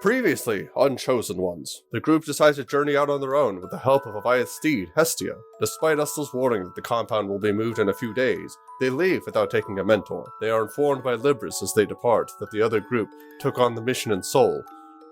Previously, Unchosen Ones. The group decides to journey out on their own with the help of Avayath's steed, Hestia. Despite Estel's warning that the compound will be moved in a few days, they leave without taking a mentor. They are informed by Libris as they depart that the other group took on the mission in Seoul,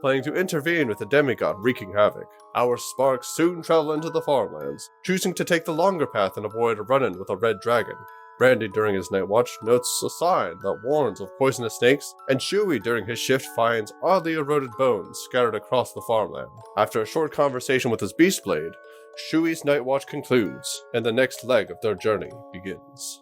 planning to intervene with the demigod wreaking havoc. Our sparks soon travel into the farmlands, choosing to take the longer path and avoid a run-in with a red dragon. Brandy during his night watch notes a sign that warns of poisonous snakes, and Shui during his shift finds oddly eroded bones scattered across the farmland. After a short conversation with his beast blade, Shui's night watch concludes, and the next leg of their journey begins.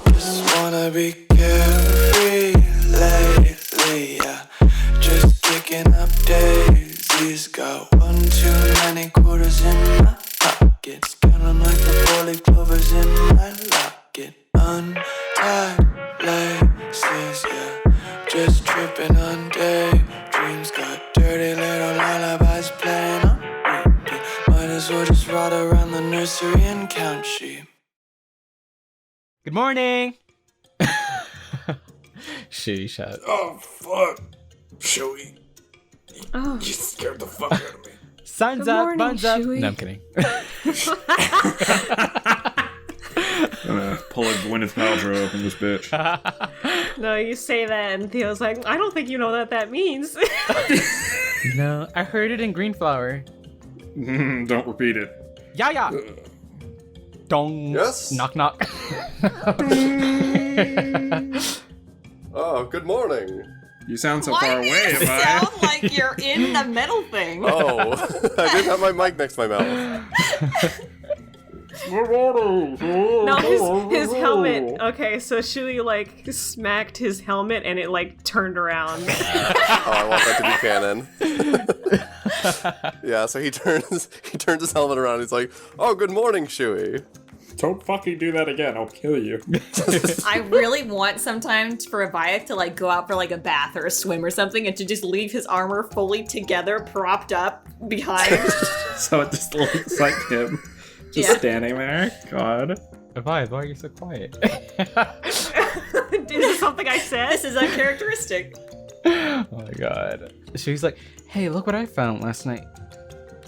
Just wanna be carefree lately, yeah. Just kicking up daisies. Got one too many quarters in my pockets. Counting like the four-leaf clovers in my locket. Untied laces, yeah. Just tripping on daydreams. Got dirty little lullabies playing on repeat. Might as well just ride around the nursery and count sheep. Good morning! Shui shut. Oh, fuck. Shui. Oh. You scared the fuck out of me. Sun's Good up, morning, buns up. Shui. No, I'm kidding. I'm gonna pull a Gwyneth Paltrow from this bitch. No, you say that, and Theo's like, I don't think you know what that means. No, I heard it in Greenflower. Don't repeat it. Yeah. Dong. Yes? Knock, knock. Oh, good morning. You sound so Why far do away, you Avaya. sound like you're in the metal thing? Oh, I didn't have my mic next to my mouth. No, his helmet. Okay, so Shui, like, smacked his helmet, and it, like, turned around. Oh, I want that to be canon. Yeah, so he turns his helmet around. He's like, "Oh, good morning, Shui." Don't fucking do that again. I'll kill you. I really want sometimes for Avayath to like go out for like a bath or a swim or something and to just leave his armor fully together, propped up behind. So it just looks like him just standing there. God. Avayath, why are you so quiet? Is this something I said? This is uncharacteristic. Oh my god. Shui's like, hey, look what I found last night.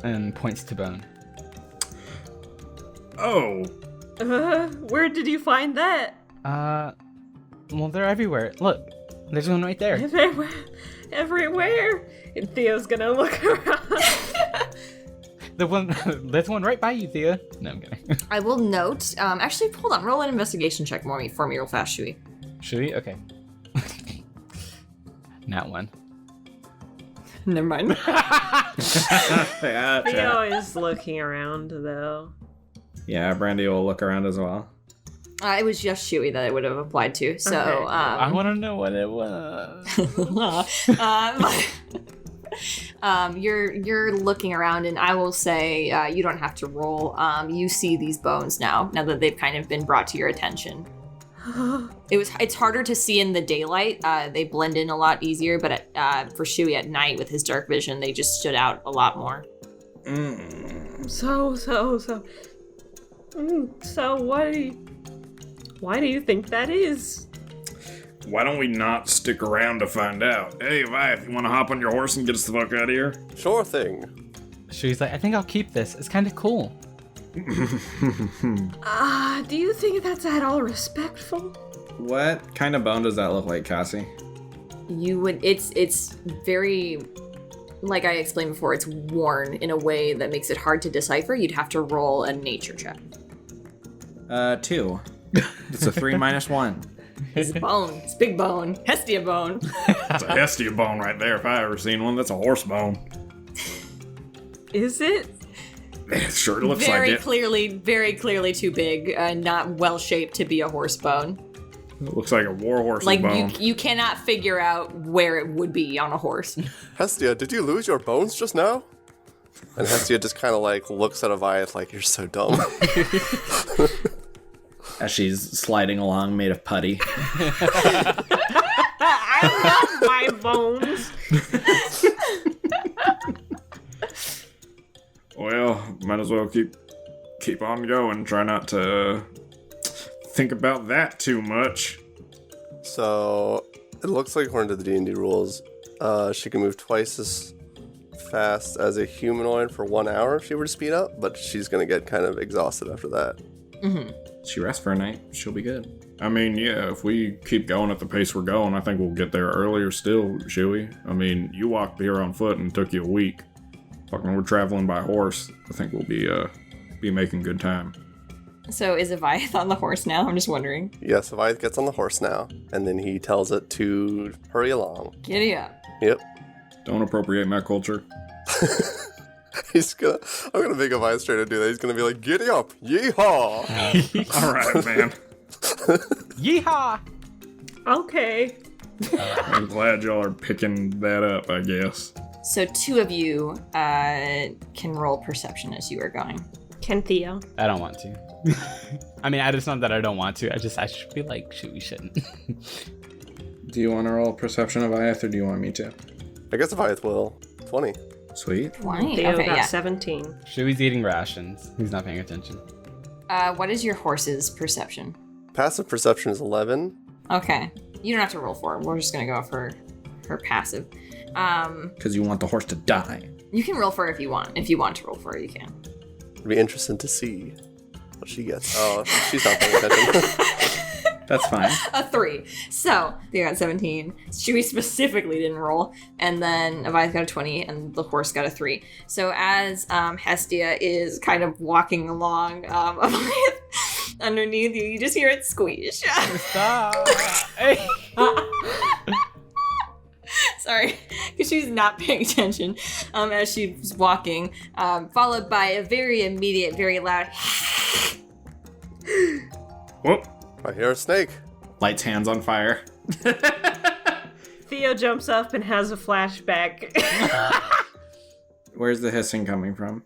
And points to Bone. Oh. Where did you find that? Well, they're everywhere. Look, there's one right there. Everywhere. And Theo's gonna look around. There's one right by you, Theo. No, I'm kidding. I will note, actually, hold on, roll an investigation check for me real fast, Shui. Shui? Okay. Not one. Never mind. Yeah, Theo is looking around, though. yeah, Brandy will look around as well. It was just Shui that it would have applied to, so, Okay. I want to know what it was. You're looking around, and I will say you don't have to roll. You see these bones now that they've kind of been brought to your attention. It's harder to see in the daylight. They blend in a lot easier, but for Shui at night with his dark vision, they just stood out a lot more. So why do you think that is? Why don't we not stick around to find out? Hey, Avayath, you want to hop on your horse and get us the fuck out of here? Sure thing. Shui's like, I think I'll keep this. It's kind of cool. Do you think that's at all respectful? What kind of bone does that look like, Cassie? It's very, like I explained before, it's worn in a way that makes it hard to decipher. You'd have to roll a nature check. 2. It's a 3 minus 1. It's a bone. It's big bone. Hestia bone. That's a Hestia bone right there. If I ever seen one, that's a horse bone. Is it? It sure looks very like it. very clearly too big, not well shaped to be a horse bone. It looks like a war horse's Like bone. you cannot figure out where it would be on a horse. Hestia, did you lose your bones just now? And Hestia just kind of like looks at Avayath like, you're so dumb. As she's sliding along made of putty. I love my bones. Well, might as well keep on going. Try not to think about that too much. So, it looks like according to the D&D rules, she can move twice as fast as a humanoid for 1 hour if she were to speed up, but she's going to get kind of exhausted after that. She rests for a night, she'll be good. I mean, yeah, if we keep going at the pace we're going, I think we'll get there earlier still, Shui. I mean, you walked here on foot and it took you a week. Fucking, we're traveling by horse. I think we'll be making good time. So is Avayath on the horse now? I'm just wondering. Yes, Avayath gets on the horse now, and then he tells it to hurry along. Giddy up. Yep. Don't appropriate my culture. I'm gonna make Avayath straight to do that. He's gonna be like, giddy up, yeehaw! All right, man. Yeehaw! Okay. I'm glad y'all are picking that up, I guess. So 2 of you can roll perception as you are going. Can Theo? I don't want to. I mean, it's not that I don't want to. I should be like, shoot, we shouldn't. Do you want to roll perception of Avayath, or do you want me to? I guess Avayath will. 20. Sweet. 20. Theo Okay, got yeah. 17. Shui's eating rations. He's not paying attention. What is your horse's perception? Passive perception is 11. Okay. You don't have to roll for it. We're just going to go for her passive. Because you want the horse to die. You can roll for it if you want. If you want to roll for it, you can. It'd be interesting to see what she gets. Oh, she's not paying attention. That's fine. A 3. So, they got 17. Shui specifically didn't roll. And then Avayath got a 20, and the horse got a 3. So, as Hestia is kind of walking along, Avayath underneath you just hear it squeeze. Stop! Hey. Sorry, because she's not paying attention as she's walking, followed by a very immediate, very loud Whoop. I hear a snake. Lights hands on fire. Theo jumps up and has a flashback. Where's the hissing coming from?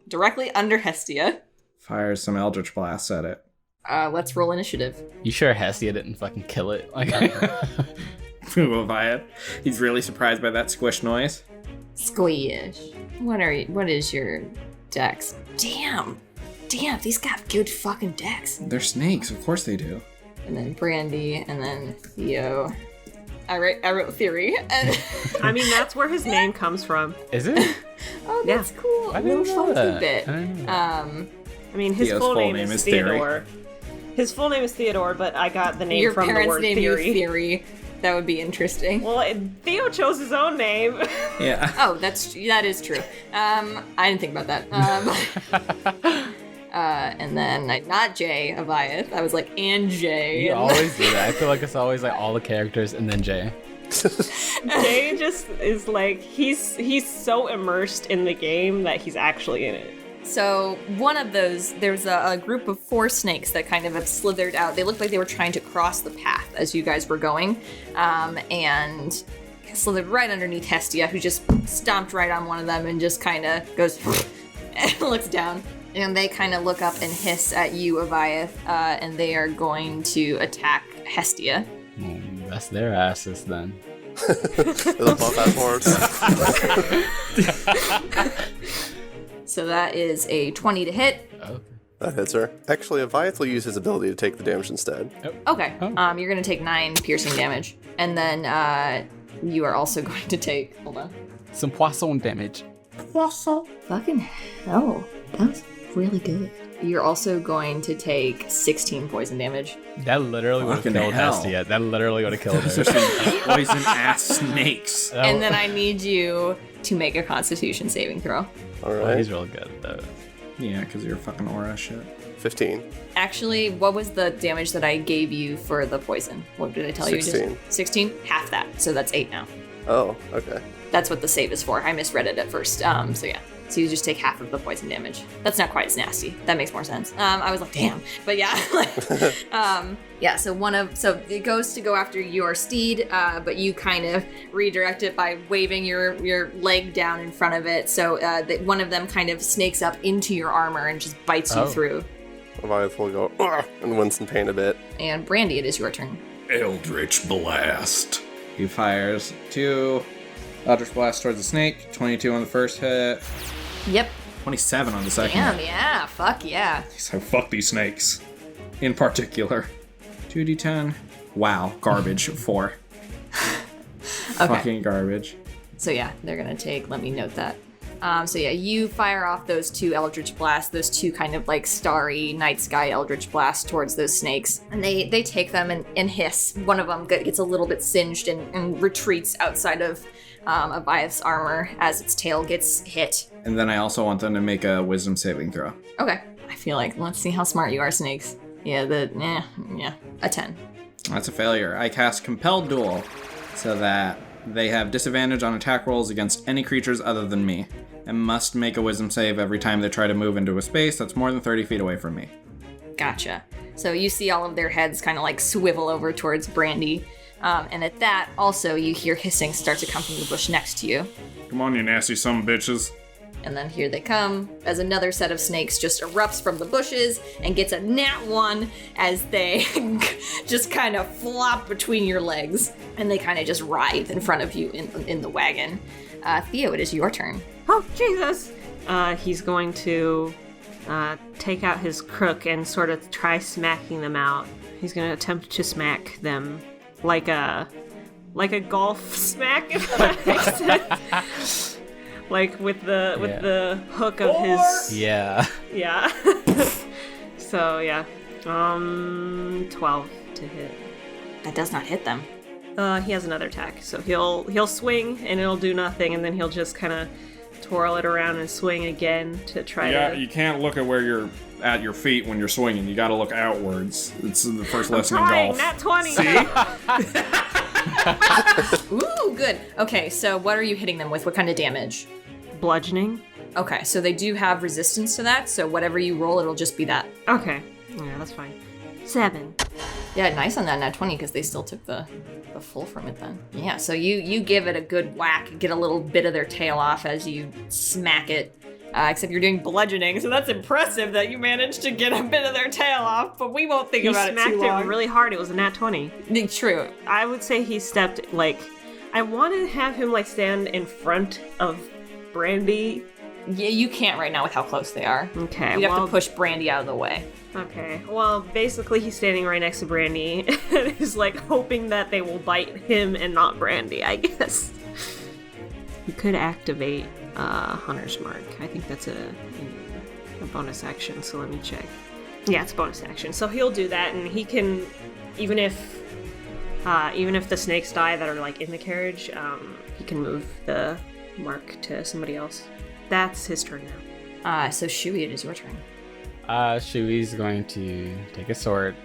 directly under Hestia. Fires some eldritch blasts at it. Let's roll initiative. You sure Hestia didn't fucking kill it? Like, Avayath. He's really surprised by that squish noise. Squish. What is your dex? Damn, these got good fucking dex. They're snakes, of course they do. And then Brandy, and then Theo. I wrote Theory. And I mean, that's where his name comes from. is it? oh, that's cool. I A little didn't know funky that. bit. I didn't know I mean, his Theo's full name is Theory. Theodore. His full name is Theodore, but I got the name Your from the parents word named you theory. Theory. That would be interesting. Well, Theo chose his own name. Yeah. Oh, that is true. I didn't think about that. And then not Jay, Avayath. I was like, and Jay. You always do that. I feel like it's always like all the characters and then Jay. Jay just is like, he's so immersed in the game that he's actually in it. So one of those, there's a group of 4 snakes that kind of have slithered out. They looked like they were trying to cross the path as you guys were going, and slithered right underneath Hestia, who just stomped right on one of them and just kind of goes and looks down. And they kind of look up and hiss at you, Avayath, and they are going to attack Hestia. That's their asses then. The buff-ass horse. So that is a 20 to hit. Okay. That hits her. Actually, Avayath will use his ability to take the damage instead. Okay. Oh. You're going to take 9 piercing damage. And then you are also going to take... Hold on. Some poisson damage. Fucking hell. That was really good. You're also going to take 16 poison damage. That literally would have Fucking killed hell. Hestia. That literally would have killed Those are her. some poison-ass snakes. And then I need you to make a constitution saving throw. All Oh, right. he's real good though. Yeah, because you're fucking aura shit. 15. Actually, what was the damage that I gave you for the poison? What did I tell 16. you? 16? Half that. So that's 8 now. Oh, okay. That's what the save is for. I misread it at first. So yeah. So you just take half of the poison damage. That's not quite as nasty. That makes more sense. I was like, damn. But yeah. Yeah, so it goes to go after your steed, but you kind of redirect it by waving your leg down in front of it. So one of them kind of snakes up into your armor and just bites you through. Avayath will go "Ugh," and wince in pain a bit. And Brandy, it is your turn. Eldritch Blast. He fires 2 Eldritch Blast towards the snake. 22 on the first hit. Yep. 27 on the second Damn, hit. yeah. Fuck yeah. So fuck these snakes. in particular. 2d10. Wow, garbage. 4. Okay. Fucking garbage. So yeah, they're gonna take, let me note that. So yeah, you fire off those 2 Eldritch Blasts, those 2 kind of like starry night sky Eldritch Blasts towards those snakes. And they take them and hiss. One of them gets a little bit singed and retreats outside of Avayath's armor as its tail gets hit. And then I also want them to make a wisdom saving throw. Okay. I feel like, let's see how smart you are, snakes. Yeah, a 10. That's a failure. I cast Compelled Duel so that they have disadvantage on attack rolls against any creatures other than me, and must make a wisdom save every time they try to move into a space that's more than 30 feet away from me. Gotcha. So you see all of their heads kind of like swivel over towards Brandy. And at that, also, you hear hissing start to come from the bush next to you. Come on, you nasty son bitches. And then here they come, as another set of snakes just erupts from the bushes and gets a nat 1 as they just kind of flop between your legs. And they kind of just writhe in front of you in the wagon. Theo, it is your turn. Oh, Jesus! He's going to take out his crook and sort of try smacking them out. He's going to attempt to smack them like a golf smack, if that makes sense. Like with the hook of his. Yeah. Yeah. So yeah, 12 to hit. That does not hit them. He has another attack, so he'll swing and it'll do nothing, and then he'll just kind of twirl it around and swing again to try to. You can't look at where you're at your feet when you're swinging. You got to look outwards. It's the first lesson in golf. Nat 20. See? Ooh, good. Okay, so what are you hitting them with? What kind of damage? Bludgeoning. Okay, so they do have resistance to that, so whatever you roll, it'll just be that. Okay. Yeah, that's fine. 7. Yeah, nice on that nat 20 because they still took the full from it then. Yeah, so you give it a good whack, get a little bit of their tail off as you smack it. Except you're doing bludgeoning, so that's impressive that you managed to get a bit of their tail off, but we won't think about it too long. He smacked it really hard. It was a nat 20. True. I would say he stepped, I want to have him, stand in front of Brandy. Yeah, you can't right now with how close they are. Okay, You'd have to push Brandy out of the way. Okay, well, basically he's standing right next to Brandy and is, hoping that they will bite him and not Brandy, I guess. You could activate Hunter's Mark. I think that's a bonus action, so let me check. Yeah, it's a bonus action. So he'll do that, and he can, even if the snakes die that are in the carriage, he can move the mark to somebody else. That's his turn now. So Shui, it is your turn. Shui's going to take a sword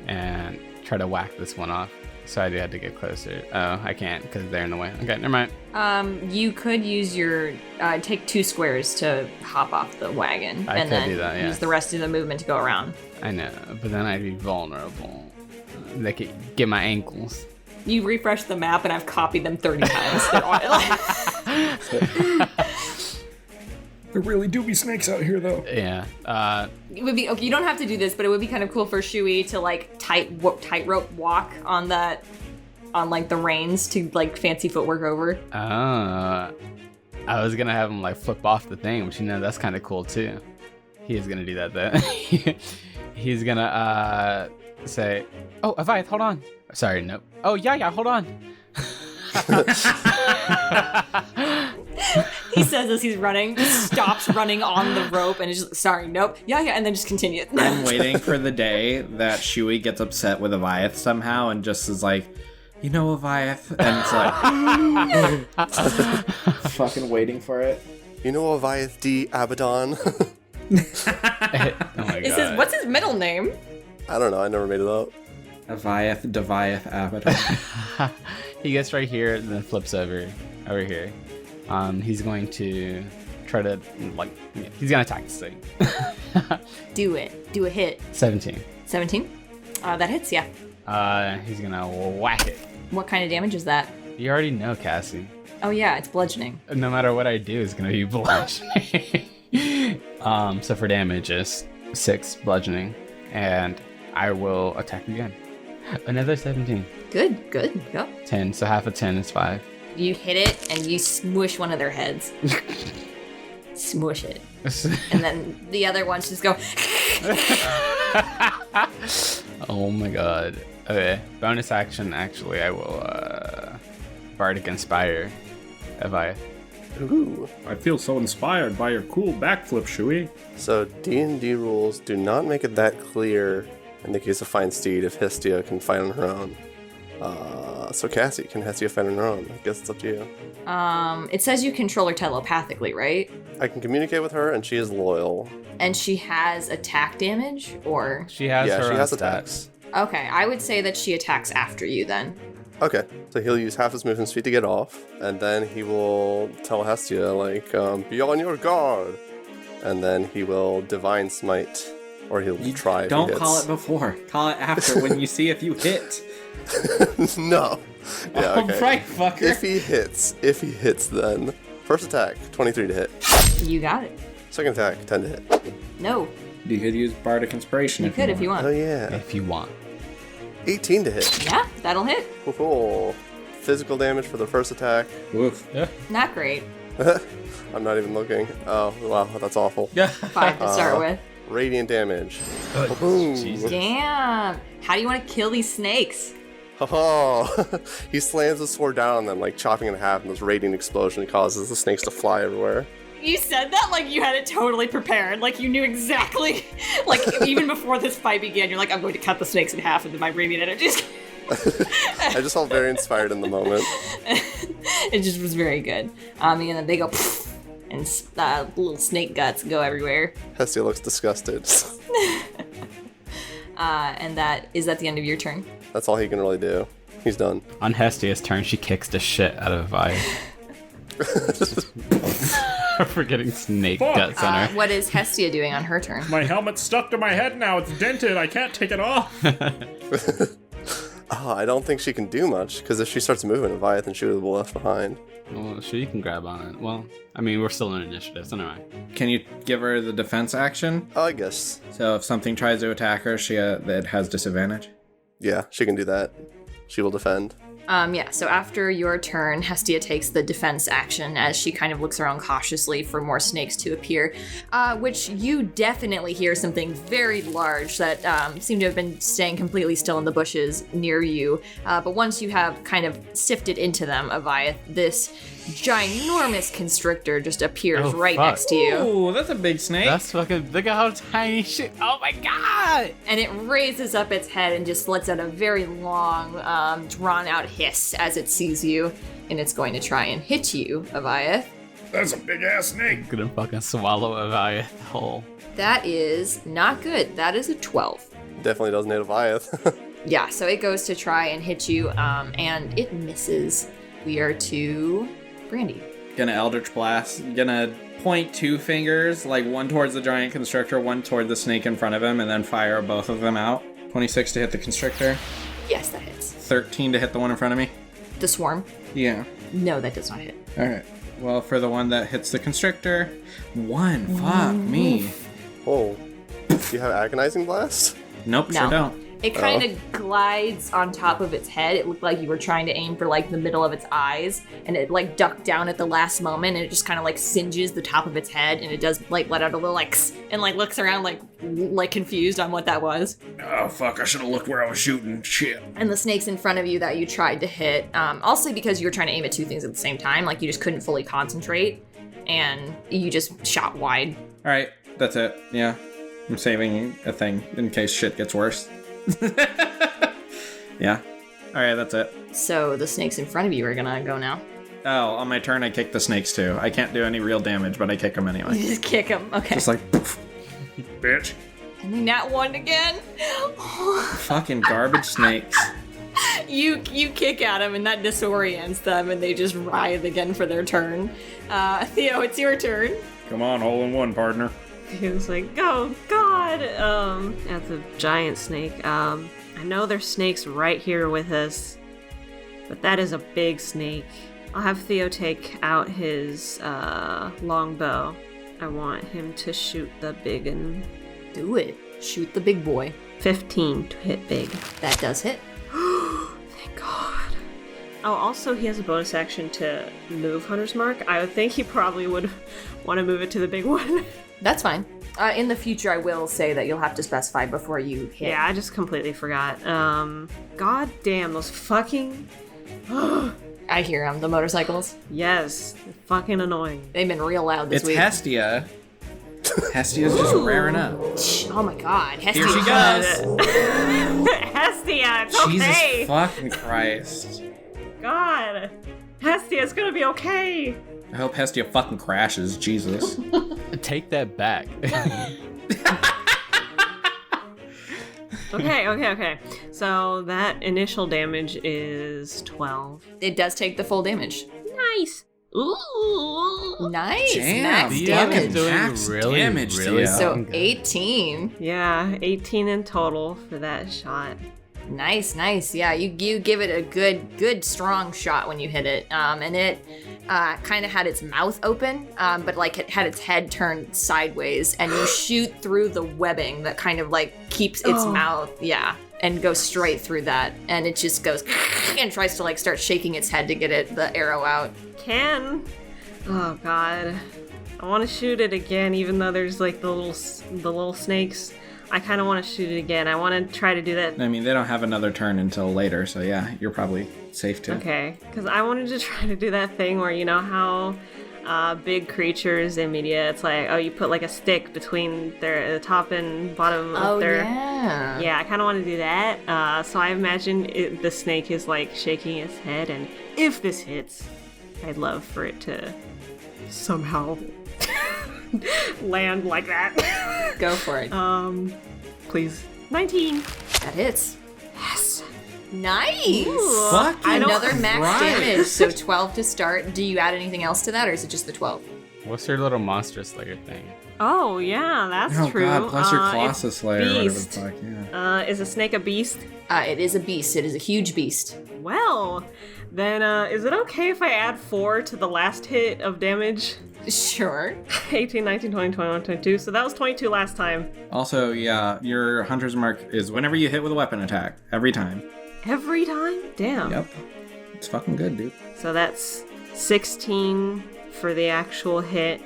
and try to whack this one off. So I do have to get closer. Oh, I can't because they're in the way. Okay, never mind. You could use your take 2 squares to hop off the wagon, I and could then do that, yeah. use the rest of the movement to go around. I know, but then I'd be vulnerable. They could get my ankles. You refresh the map, and I've copied them 30 times. There really do be snakes out here, though. Yeah. It would be okay. You don't have to do this, but it would be kind of cool for Shui to tightrope walk on the reins to fancy footwork over. I was gonna have him flip off the thing, but that's kind of cool too. He is gonna do that though. He's gonna say, "Oh, Avayath, hold on." Sorry, nope. Oh yeah, hold on. He says as he's running, just stops running on the rope and is just, sorry, nope, yeah, and then just continues. I'm waiting for the day that Shui gets upset with Avayath somehow and just is like, Avayath, and it's fucking waiting for it. Avayath D. Abaddon. Oh my god. What's his middle name? I don't know, I never made it up. Avayath, Deviath, Abaddon. He gets right here and then flips over here. He's going to try to he's gonna attack this thing. Do it. Do a hit. 17. 17? That hits, yeah. He's gonna whack it. What kind of damage is that? You already know, Cassie. Oh yeah, it's bludgeoning. No matter what I do, it's gonna be bludgeoning. So for damage is 6 bludgeoning, and I will attack again. Another 17. Good, go. 10, so half of 10 is 5. You hit it and you smush one of their heads. Smush it. And then the other ones just go. Oh my god. Okay, bonus action. Actually, I will Bardic Inspire Avayath. Ooh. I feel so inspired by your cool backflip, Shui. So D&D rules do not make it that clear in the case of Find Steed if Hestia can fight on her own. So Cassie, can Hestia fight on her own? I guess it's up to you. It says you control her telepathically, right? I can communicate with her, and she is loyal. And she has attack damage, or? She has Yeah, her she own has stats. attacks. Okay, I would say that she attacks after you then. Okay, so he'll use half his movement speed to get off, and then he will tell Hestia, like, be on your guard. And then he will Divine Smite, or he'll try if Don't he call it hits. before. Call it after when you see if you hit. No. Yeah, okay. Alright, fucker. If he hits then. First attack, 23 to hit. You got it. Second attack, 10 to hit. No, You could use Bardic Inspiration you could if you Oh want. yeah. If you want. 18 to hit. Yeah, that'll hit. Cool. Physical damage for the first attack. Woof. Not great. I'm not even looking. Oh, wow, that's awful. 5 to start with. Radiant damage. Boom. Damn. How do you want to kill these snakes? Oh, he slams his sword down on them, like chopping it in half, and this radiant explosion causes the snakes to fly everywhere. You said that like you had it totally prepared. Like you knew exactly. Like even before this fight began, you're like, I'm going to cut the snakes in half into my radiant energies. I just felt very inspired in the moment. It just was very good. And then they go, and little snake guts go everywhere. Hestia looks disgusted. And that is at the end of your turn. That's all he can really do. He's done. On Hestia's turn, she kicks the shit out of Avayath. For getting snake guts on her. What is Hestia doing on her turn? My helmet's stuck to my head now. It's dented. I can't take it off. Oh, I don't think she can do much, because if she starts moving, Avayath and Shui will be left behind. Well, sure, you can grab on it. Well, I mean, we're still in initiative, so never mind. Can you give her the defense action? Oh, I guess. So if something tries to attack her, it has disadvantage. Yeah, she can do that. She will defend. Yeah, so after your turn, Hestia takes the defense action as she kind of looks around cautiously for more snakes to appear, which you definitely hear something very large that seem to have been staying completely still in the bushes near you. But once you have kind of sifted into them, Avayath, this ginormous constrictor just appears right fuck. next to you. Ooh, that's a big snake. That's fucking, look at how tiny shit. Oh my god! And it raises up its head and just lets out a very long, drawn-out hiss as it sees you, and it's going to try and hit you, Avayath. That's a big ass snake. I'm gonna fucking swallow Avayath whole. That is not good. That is a 12. Definitely doesn't hit Avayath. Yeah, so it goes to try and hit you, and it misses. We are to Brandy. Gonna Eldritch Blast. Gonna point 2 fingers, like one towards the giant constrictor, one toward the snake in front of him, and then fire both of them out. 26 to hit the constrictor. Yes, that hits. 13 to hit the one in front of me. The swarm? Yeah. No, that does not hit. Alright. Well, for the one that hits the constrictor, 1. Fuck me. Oh. Do you have Agonizing Blast? Nope, No. sure don't. It kind of glides on top of its head. It looked like you were trying to aim for like the middle of its eyes, and it like ducked down at the last moment, and it just kind of like singes the top of its head, and it does like let out a little like and like looks around like confused on what that was. Oh, fuck. I should have looked where I was shooting. Shit. And the snakes in front of you that you tried to hit, also because you were trying to aim at 2 things at the same time, like you just couldn't fully concentrate, and you just shot wide. Alright, that's it. Yeah. I'm saving a thing in case shit gets worse. Yeah. Alright, that's it. So the snakes in front of you are gonna go now. Oh, on my turn I kick the snakes too. I can't do any real damage, but I kick them You anyway. just kick them. Okay. Just like, poof. Bitch. And then that one again. Fucking garbage snakes. You kick at them, and that disorients them, and they just writhe again for their turn. Theo, it's your turn. Come on, hole in one, partner. He was like, oh god, at the giant snake. I know there's snakes right here with us, but that is a big snake. I'll have Theo take out his longbow. I want him to shoot the big one. Do it. Shoot the big boy. 15 to hit big. That does hit. Thank God. Oh, also he has a bonus action to move Hunter's Mark. I would think he probably would want to move it to the big one. That's fine. In the future, I will say that you'll have to specify before you hit. Yeah, I just completely forgot. God damn, those fucking... I hear them, the motorcycles. Yes, they're fucking annoying. They've been real loud this It's week. Hestia. Hestia's just raring up. Oh my god, Hestia. Here she goes. Hestia, it's okay. Jesus fucking Christ. God. Hestia, it's gonna be okay. I hope Hestia fucking crashes. Jesus. Take that back. Okay. So that initial damage is 12. It does take the full damage. Nice. Ooh. Nice. Damn, Max the damage. doing max really, damage, really Theo. So fucking good. 18. Yeah, 18 in total for that shot. Nice. Yeah, you give it a good strong shot when you hit it. And it kind of had its mouth open, but like it had its head turned sideways, and you shoot through the webbing that kind of like keeps its mouth, and go straight through that, and it just goes and tries to like start shaking its head to get the arrow out. Oh god. I want to shoot it again, even though there's like the little snakes. I kind of want to shoot it again. I want to try to do that. I mean, they don't have another turn until later, so yeah, you're probably safe too. Okay, because I wanted to try to do that thing where, you know how big creatures in media, it's like, oh, you put like a stick between the top and bottom of their... Yeah, I kind of want to do that. So I imagine the snake is like shaking its head, and if this hits, I'd love for it to somehow land like that. Go for it. Please. 19. That hits. Yes. Nice. Fucking Another max Christ. damage, so 12 to start. Do you add anything else to that, or is it just the 12? What's your little monster slayer thing? Oh, yeah, that's Oh true. god, plus your It's Colossus Slayer, whatever the beast. fuck, yeah. Is a snake a beast? It is a beast. It is a huge beast. Well, then is it okay if I add 4 to the last hit of damage? Sure. 18, 19, 20, 21, 22. So that was 22 last time. Also, yeah, your Hunter's Mark is whenever you hit with a weapon attack. Every time. Every time? Damn. Yep. It's fucking good, dude. So that's 16 for the actual hit.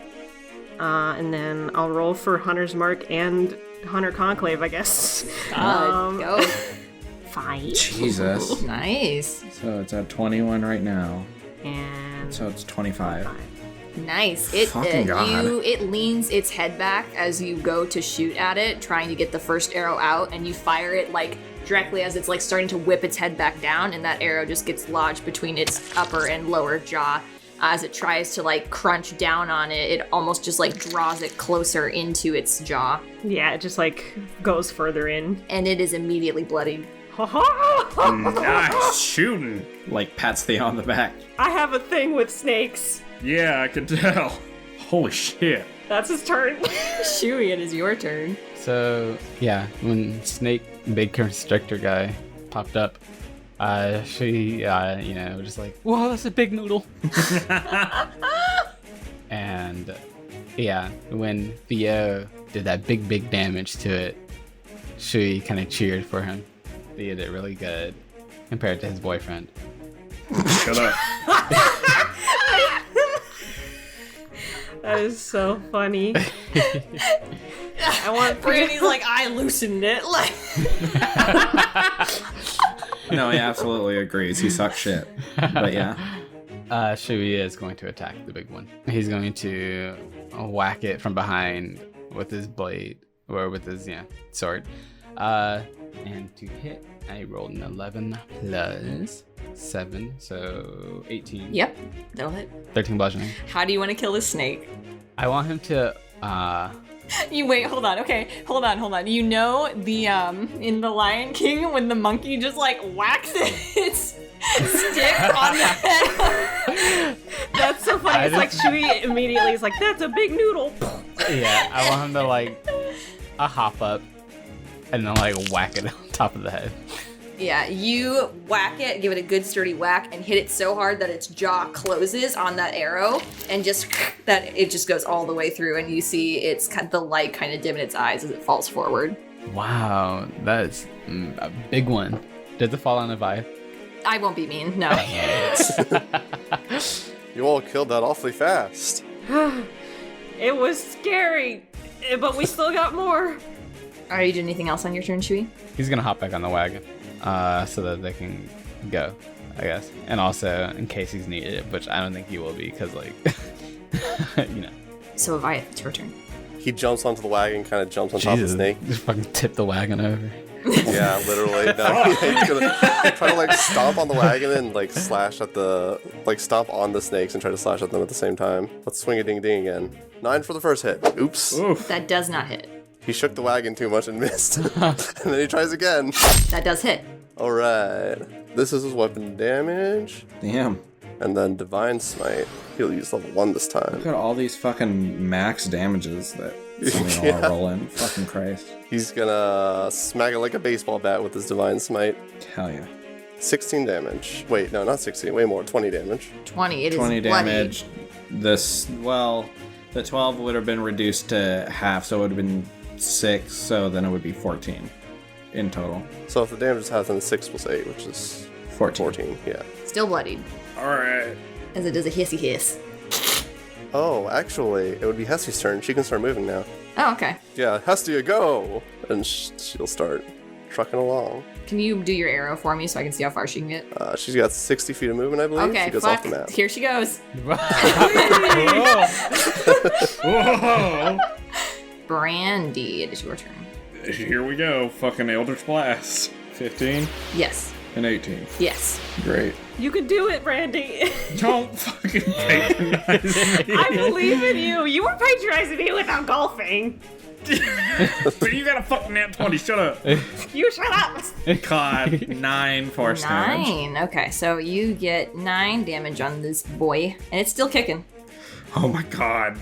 And then I'll roll for Hunter's Mark and Hunter Conclave, I guess. Go. 5. Jesus. Nice. So it's at 21 right now. And So it's 25. Nice. It Fucking God. it leans its head back as you go to shoot at it, trying to get the first arrow out, and you fire it like directly as it's like starting to whip its head back down, and that arrow just gets lodged between its upper and lower jaw. As it tries to like crunch down on it, it almost just like draws it closer into its jaw, yeah, it just like goes further in. and it is immediately bloodied. Nice shooting. Like pats Theo on the back. I have a thing with snakes. Yeah, I can tell. Holy shit. That's his turn. Shui, it is your turn. So yeah, when Snake Big Constrictor guy popped up, she was just like, "Whoa, that's a big noodle." And yeah, when Theo did that big damage to it, Shui kind of cheered for him. Theo did really good compared to his boyfriend. Shut up. That is so funny. I want Brandy's like, I loosened it. Like, No, he absolutely agrees. He sucks shit. But yeah. Shui is going to attack the big one. He's going to whack it from behind with his blade, or with his sword. And to hit, I rolled an 11 plus 7, so 18. yep, that'll hit. 13 bludgeoning. How do you want to kill this snake? I want him to You wait, hold on. Okay, hold on. You know the in the Lion King when the monkey just like whacks its stick on the head. That's so funny. It's like Shui immediately is like, that's a big noodle. yeah, I want him to like a hop up and then like whack it on top of the head. Yeah, you whack it, give it a good sturdy whack, and hit it so hard that its jaw closes on that arrow, and just that it just goes all the way through, and you see it's the light kind of dim in its eyes as it falls forward. Wow, that's a big one. Did the fall on Avayath? I won't be mean, no. You all killed that awfully fast. It was scary. But we still got more. Are you doing anything else on your turn, Shui? He's gonna hop back on the wagon, so that they can go, I guess. And also, in case he's needed, which I don't think he will be, because, like, you know. So, Avayath, it's your turn. He jumps onto the wagon, kind of jumps on top of the snake. Just fucking tip the wagon over. Yeah, literally. No, he's gonna try to like stomp on the wagon and like slash at the stomp on the snakes and try to slash at them at the same time. Let's swing a ding ding again. 9 for the first hit. Oops. Oof. That does not hit. He shook the wagon too much and missed. And then he tries again. That does hit. All right. This is his weapon damage. Damn. And then Divine Smite. He'll use level 1 this time. Look at all these fucking max damages that somebody all roll in. Fucking Christ. He's gonna smack it like a baseball bat with his Divine Smite. Hell yeah. 16 damage. Wait, no, not 16. Way more. 20 damage. 20. It is 20 bloody. damage. The 12 would have been reduced to half, so it would have been 6, so then it would be 14 in total. So if the damage is half, then 6 plus 8, which is 14. Yeah. Still bloodied. Alright. As it does a hissy hiss. Oh, actually, it would be Hestie's turn. She can start moving now. Oh, okay. Yeah, Hestia, go! And she'll start trucking along. Can you do your arrow for me so I can see how far she can get? She's got 60 feet of movement, I believe. Okay, she goes fuck. off the map. Here she goes. Whoa. Brandy, it is your turn. Here we go. Fucking Eldritch Blast. 15 Yes. and 18. Yes. Great. You can do it, Brandy. Don't fucking patronize me. I believe in you. You were patronizing me without golfing. But you got a fucking nat 20. Shut up. You shut up. God, 9 force damage. 9. Okay, so you get 9 damage on this boy, and it's still kicking. Oh my god.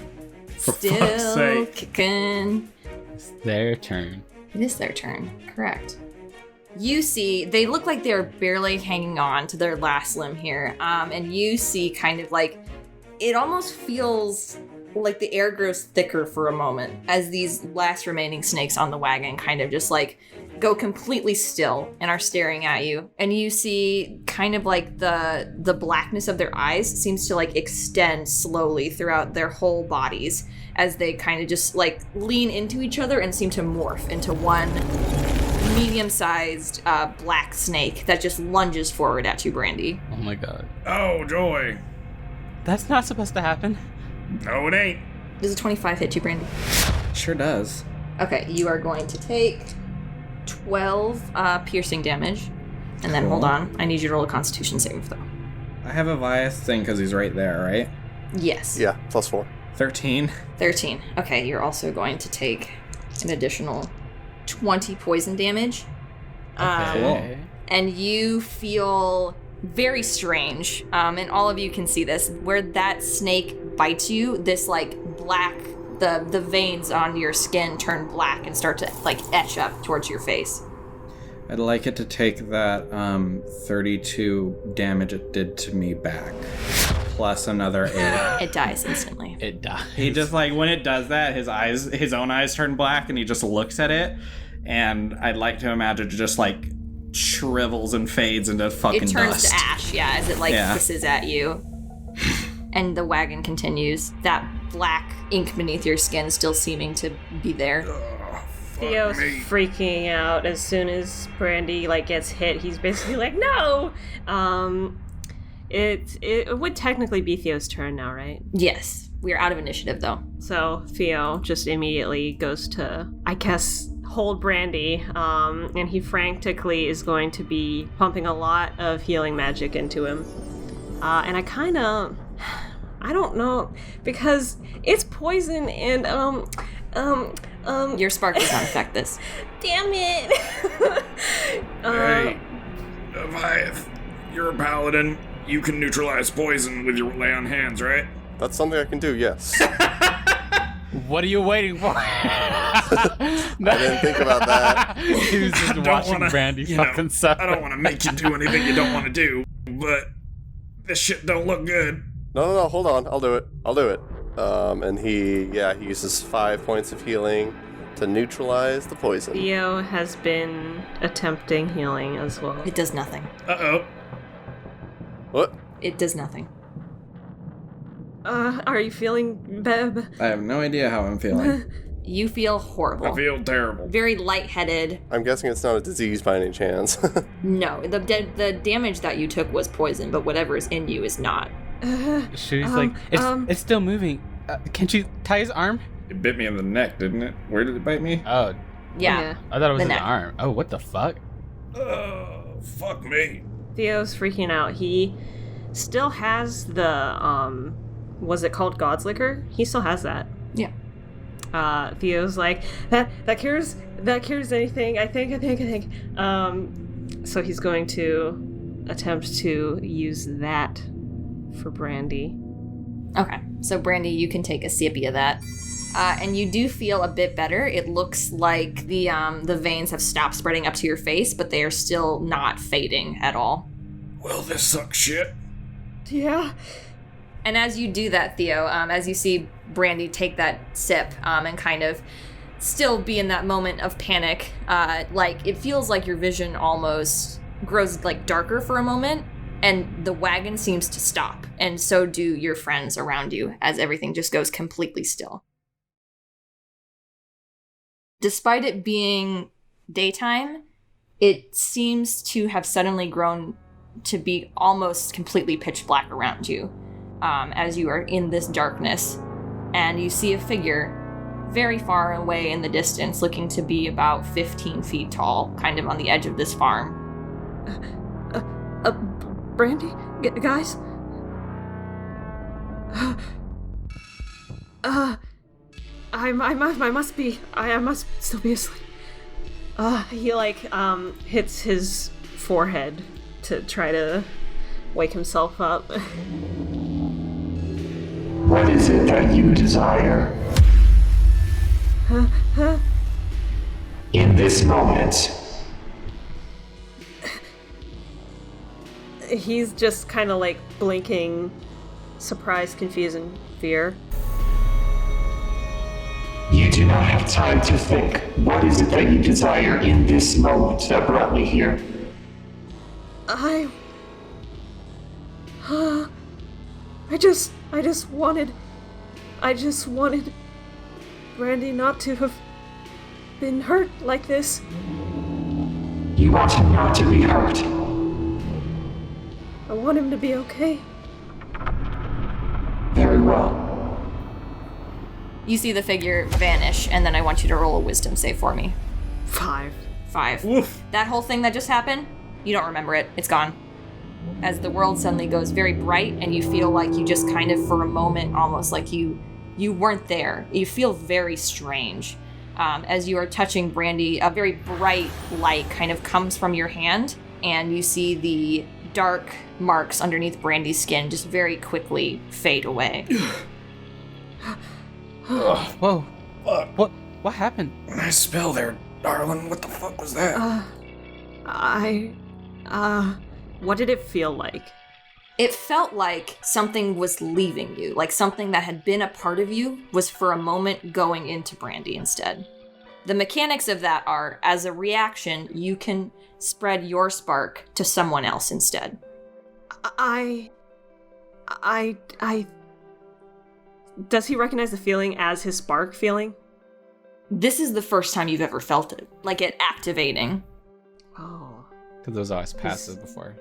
For fuck's Still sake. kicking. It's their turn. It is their turn. Correct. You see, they look like they're barely hanging on to their last limb here. And you see kind of like, it almost feels like the air grows thicker for a moment as these last remaining snakes on the wagon kind of just like go completely still and are staring at you. And you see kind of like the blackness of their eyes seems to like extend slowly throughout their whole bodies as they kind of just like lean into each other and seem to morph into one medium-sized black snake that just lunges forward at you, Brandy. Oh my god. Oh, joy. That's not supposed to happen. No, it ain't. Does a 25 hit you, Brandy? Sure does. Okay, you are going to take 12 piercing damage. And then, hold on, I need you to roll a Constitution saving throw. I have a Avayath thing because he's right there, right? Yes. Yeah, plus 4. 13. 13. Okay, you're also going to take an additional 20 poison damage. Okay. And you feel very strange, and all of you can see this, where that snake bites you, this like black, the veins on your skin turn black and start to like etch up towards your face. I'd like it to take that 32 damage it did to me back, plus another 8. It dies instantly. It dies. He just like, when it does that, his own eyes turn black and he just looks at it, and I'd like to imagine it just like shrivels and fades into fucking It turns dust. to ash, yeah, as it like hisses at you. And the wagon continues. That black ink beneath your skin still seeming to be there. Theo's freaking out as soon as Brandy like gets hit. He's basically like, no. It would technically be Theo's turn now, right? Yes, we're out of initiative though. So Theo just immediately goes to, I guess, hold Brandy, and he frantically is going to be pumping a lot of healing magic into him. And I don't know, because it's poison and Your spark does not affect this. damn it. Hey, Avayath, you're a paladin. You can neutralize poison with your lay on hands, right? That's something I can do, yes. What are you waiting for? I didn't think about that. He was just watching Brandy fucking suffer. I don't want to make you do anything you don't want to do, but this shit don't look good. No, hold on. I'll do it. And he uses 5 points of healing to neutralize the poison. Theo has been attempting healing as well. It does nothing. Uh-oh. What? It does nothing. Are you feeling Beb? I have no idea how I'm feeling. You feel horrible. I feel terrible. Very lightheaded. I'm guessing it's not a disease by any chance. No, the damage that you took was poison, but whatever is in you is not. She's like, it's still moving. Can't you tie his arm? It bit me in the neck, didn't it? Where did it bite me? Oh, Yeah. I thought it was The his neck. arm. Oh, what the fuck? Fuck me. Theo's freaking out. He still has the, was it called God's Liquor? He still has that. Yeah. Theo's like, that cures anything, I think. So he's going to attempt to use that for Brandy. Okay, so Brandy, you can take a sippy of that. And you do feel a bit better. It looks like the veins have stopped spreading up to your face, but they are still not fading at all. Well, this sucks shit. Yeah. And as you do that, Theo, as you see Brandy take that sip and kind of still be in that moment of panic, like it feels like your vision almost grows like darker for a moment, and the wagon seems to stop, and so do your friends around you as everything just goes completely still. Despite it being daytime, it seems to have suddenly grown to be almost completely pitch black around you as you are in this darkness, and you see a figure very far away in the distance, looking to be about 15 feet tall, kind of on the edge of this farm. Brandy? Guys? I must still be asleep. He hits his forehead to try to wake himself up. What is it that you desire? In this moment. He's just kind of like blinking, surprise, confused, and fear. You do not have time to think. What is it that you desire in this moment that brought me here? I just wanted Brandy not to have been hurt like this. You want him not to be hurt. I want him to be okay. Very well. You see the figure vanish, and then I want you to roll a wisdom save for me. 5. 5. Woof. That whole thing that just happened, you don't remember it. It's gone. As the world suddenly goes very bright, and you feel like you just kind of, for a moment, almost like you weren't there. You feel very strange. As you are touching Brandy, a very bright light kind of comes from your hand, and you see the dark marks underneath Brandy's skin just very quickly fade away. Whoa. Fuck. What happened? Nice spell there, darling. What the fuck was that? What did it feel like? It felt like something was leaving you, like something that had been a part of you was for a moment going into Brandy instead. The mechanics of that are, as a reaction, you can spread your spark to someone else instead. Does he recognize the feeling as his spark feeling? This is the first time you've ever felt it, like it activating. Oh. Because it was always passive before.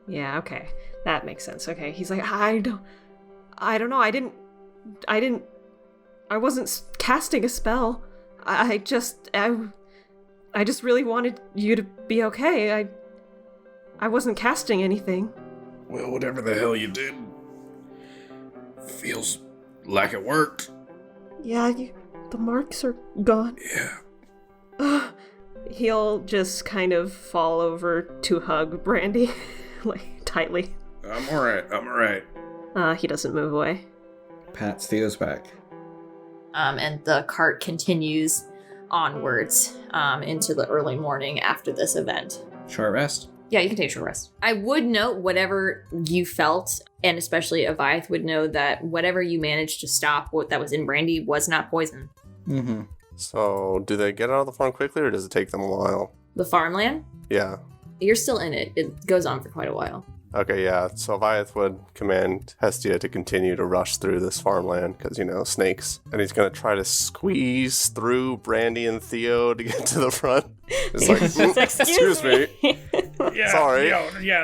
Yeah, okay. That makes sense. Okay. He's like, I don't know. I wasn't casting a spell. I just really wanted you to be okay. I wasn't casting anything. Well, whatever the hell you did, feels like it worked. Yeah, the marks are gone. Yeah. He'll just kind of fall over to hug Brandy, like, tightly. I'm alright. He doesn't move away. Pats Theo's back. And the cart continues onwards into the early morning after this event. Short rest. Yeah, you can take a short rest. I would note whatever you felt, and especially Avayath would know that whatever you managed to stop what that was in Brandy was not poison. Mm-hmm. So, do they get out of the farm quickly, or does it take them a while? The farmland, Yeah. you're still in it. It goes on for quite a while. Okay, yeah. So Avayath would command Hestia to continue to rush through this farmland because, snakes. And he's going to try to squeeze through Brandy and Theo to get to the front. It's like, excuse me. Yeah, Sorry.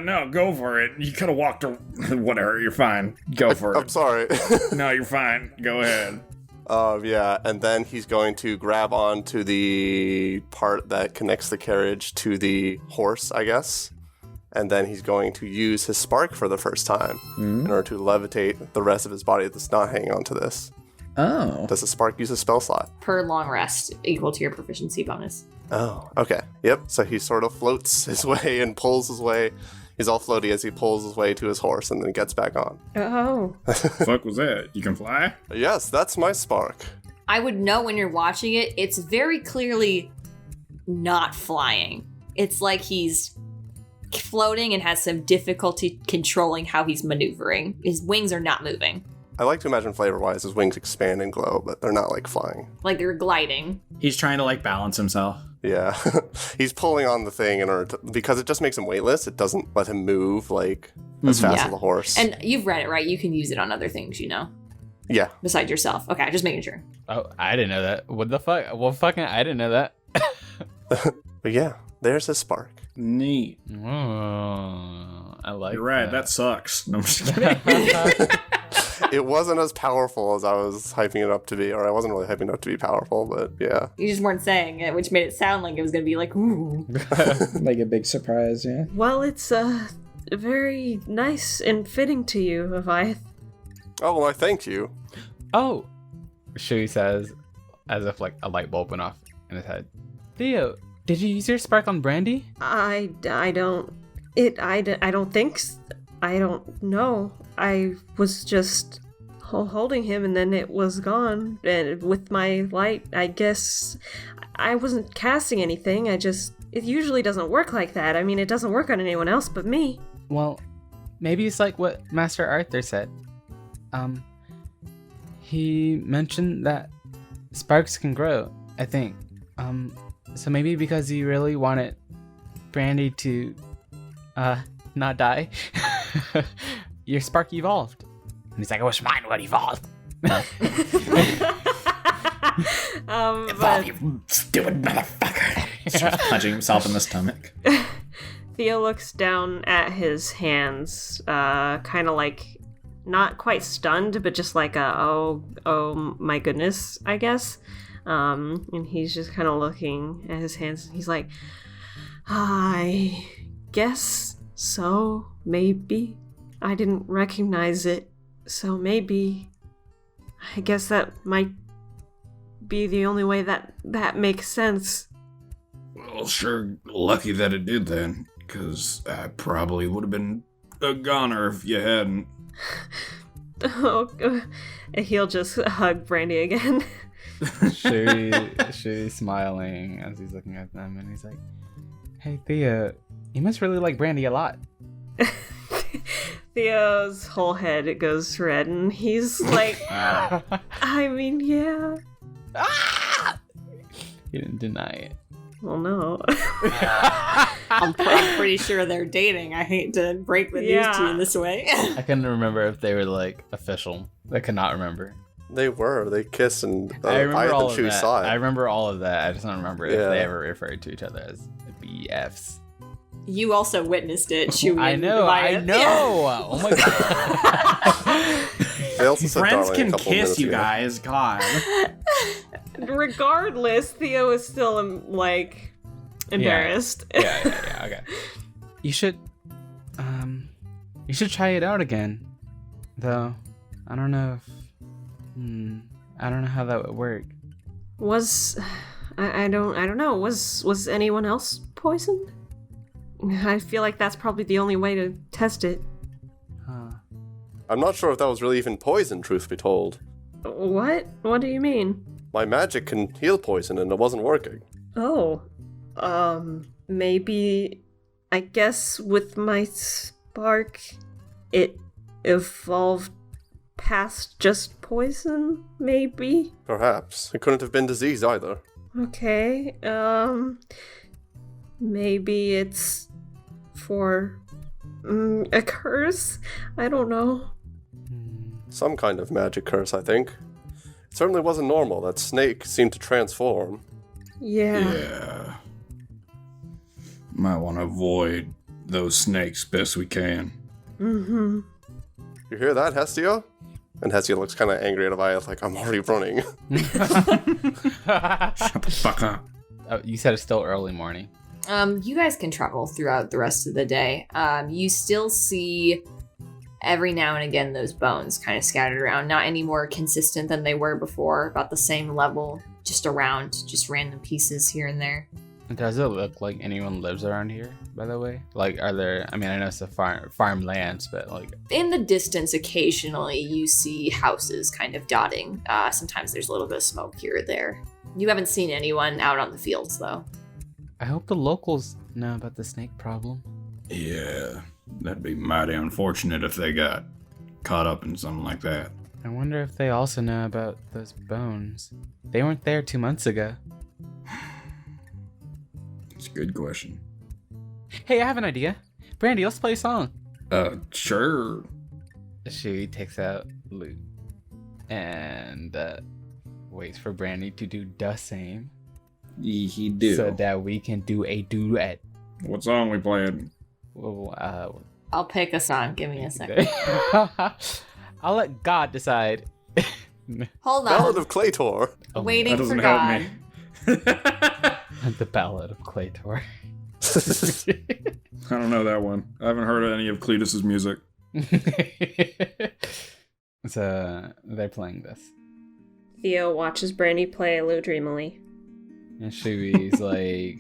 No, go for it. You could have walked or whatever. You're fine. Go for it. I'm sorry. No, you're fine. Go ahead. Yeah, and then he's going to grab onto the part that connects the carriage to the horse, I guess. And then he's going to use his spark for the first time in order to levitate the rest of his body that's not hanging onto this. Oh. Does the spark use a spell slot? Per long rest, equal to your proficiency bonus. Oh, okay. Yep, so he sort of floats his way and pulls his way. He's all floaty as he pulls his way to his horse and then gets back on. Oh. Fuck was that? You can fly? Yes, that's my spark. I would know when you're watching it, it's very clearly not flying. It's like he's floating and has some difficulty controlling how he's maneuvering. His wings are not moving. I like to imagine flavor-wise his wings expand and glow, but they're not flying. Like they're gliding. He's trying to balance himself. Yeah. He's pulling on the thing in order to, because it just makes him weightless. It doesn't let him move as fast as the horse. And you've read it, right? You can use it on other things, Yeah. Besides yourself. Okay, just making sure. Oh, I didn't know that. What the fuck? Well, fucking, I didn't know that. But yeah, there's his spark. Neat. Oh, I like You're right. That sucks. No, I'm just kidding. It wasn't as powerful as I was hyping it up to be, or I wasn't really hyping it up to be powerful, but yeah. You just weren't saying it, which made it sound like it was going to be like, ooh. Like a big surprise, yeah. Well, it's very nice and fitting to you, Avayath. Oh, well, I thank you. Oh, Shui says, as if a light bulb went off in his head. Theo, did you use your spark on Brandy? I don't think. I don't know. I was just holding him and then it was gone. And with my light, I guess I wasn't casting anything. It usually doesn't work like that. I mean, it doesn't work on anyone else but me. Well, maybe it's like what Master Arthur said. He mentioned that sparks can grow, I think. So maybe because he really wanted Brandy to, not die, your spark evolved. And he's like, I wish mine would evolve. Evolve, you stupid motherfucker. Starts punching himself in the stomach. Theo looks down at his hands, kind of not quite stunned, but just oh my goodness, I guess. And he's just kind of looking at his hands and he's like, I guess so, maybe. I didn't recognize it, so maybe. I guess that might be the only way that makes sense. Well, sure lucky that it did then, because I probably would have been a goner if you hadn't. Oh, he'll just hug Brandy again. Shui smiling as he's looking at them, and he's like, hey, Theo, you must really like Brandy a lot. Theo's whole head goes red, and he's like, I mean, yeah. He didn't deny it. Well, no. I'm pretty sure they're dating. I hate to break the news to you in this way. I couldn't remember if they were official. I could not remember. They were. They kissed and I remember all of Shui that. saw it. I remember all of that. I just don't remember if they ever referred to each other as BFs. You also witnessed it, Shui. I know. Yeah. Oh my god. They also said Friends darling a can couple kiss, minutes you ago. guys. God. Regardless, Theo is still embarrassed. Yeah. Okay. You should try it out again, though. I don't know if. I don't know how that would work. I don't know. Was anyone else poisoned? I feel like that's probably the only way to test it. I'm not sure if that was really even poison, truth be told. What? What do you mean? My magic can heal poison and it wasn't working. Oh. Maybe, I guess with my spark, it evolved past just poison, maybe? Perhaps. It couldn't have been disease either. Okay, maybe it's for A curse? I don't know. Some kind of magic curse, I think. It certainly wasn't normal. That snake seemed to transform. Yeah. Might want to avoid those snakes best we can. Mm-hmm. You hear that, Hestia? And Hestia looks kind of angry at Avayath, like, I'm already running. Shut the fuck up. Oh, you said it's still early morning. You guys can travel throughout the rest of the day. You still see every now and again those bones kind of scattered around, not any more consistent than they were before, about the same level, just around, just random pieces here and there. Does it look like anyone lives around here, by the way? Like, are there, I mean, I know it's a farmlands, but like... In the distance, occasionally you see houses kind of dotting. Sometimes there's a little bit of smoke here or there. You haven't seen anyone out on the fields, though. I hope the locals know about the snake problem. Yeah, that'd be mighty unfortunate if they got caught up in something like that. I wonder if they also know about those bones. They weren't there 2 months ago. It's a good question. Hey, I have an idea. Brandy, let's play a song. Sure. Shui takes out lute and waits for Brandy to do the same. He do. So that we can do a duet. What song we playing? Well, I'll pick a song. Give me a second. I'll let God decide. Hold Ballad on. of Claytor. Oh, Waiting That for doesn't God. help me. the Ballad of Claytor. I don't know that one. I haven't heard any of Cletus's music. So they're playing this. Theo watches Brandy play a little dreamily. And Shui's like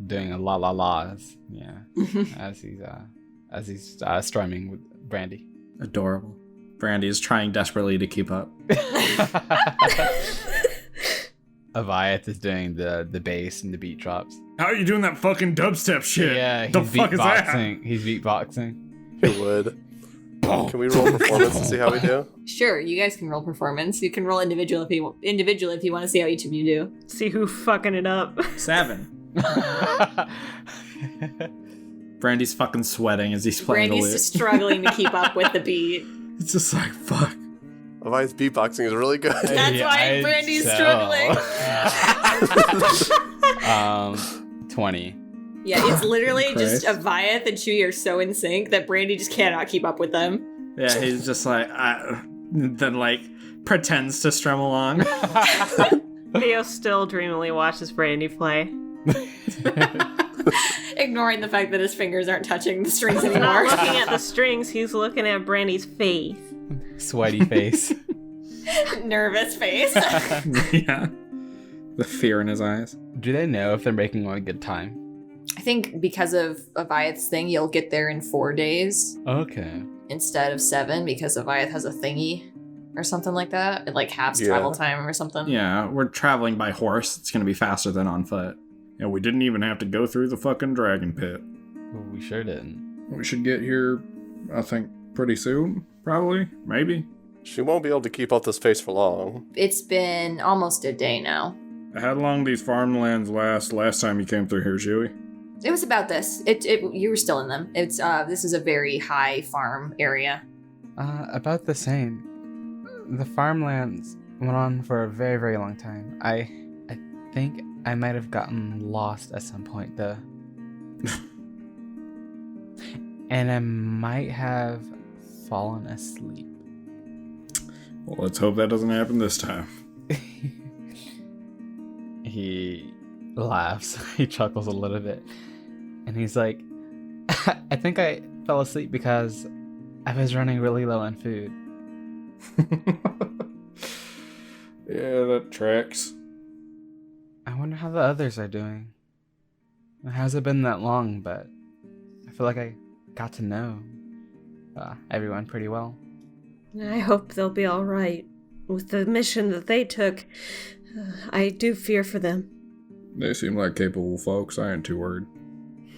doing a la la la's, yeah, as he's strumming with Brandy. Adorable. Brandy is trying desperately to keep up. Avayath is doing the bass and the beat drops. How are you doing that fucking dubstep shit? Yeah, he's the fuck is that? beatboxing. He's beatboxing. You would. Can we roll performance and see how we do? Sure, you guys can roll performance. You can roll individual if you want to see how each of you do. See who fucking it up. 7. Brandy's fucking sweating as he's playing Brandy's the lute. just struggling to keep up with the beat. It's just like, fuck. Avayath's beatboxing is really good. That's why Brandy's struggling. 20. Yeah, it's literally just Christ. Avayath and Shui are so in sync that Brandy just cannot keep up with them. Yeah, he's just like, then like pretends to strum along. Theo still dreamily watches Brandy play. Ignoring the fact that his fingers aren't touching the strings He's not anymore. looking at the strings, he's looking at Brandy's face. Sweaty face. Nervous face. Yeah. The fear in his eyes. Do they know if they're making one good time? I think because of Avayath's thing, you'll get there in 4 days Okay. instead of 7 because Avayath has a thingy or something like that. It like halves Yeah. travel time or something. Yeah, we're traveling by horse. It's gonna be faster than on foot. Yeah, we didn't even have to go through the fucking dragon pit. Well, we sure didn't. We should get here, I think, pretty soon. Probably. Maybe. She won't be able to keep up this pace for long. It's been almost a day now. How long these farmlands last time you came through here, Shui? It was about this. You were still in them. It's this is a very high farm area. About the same. The farmlands went on for a very, very long time. I think I might have gotten lost at some point, though. And I might have fallen asleep. Well, let's hope that doesn't happen this time. He laughs. He chuckles a little bit. And he's like, I think I fell asleep because I was running really low on food. Yeah, that tracks. I wonder how the others are doing. It hasn't been that long, but I feel like I got to know everyone pretty well. I hope they'll be alright. With the mission that they took, I do fear for them. They seem like capable folks. I ain't too worried.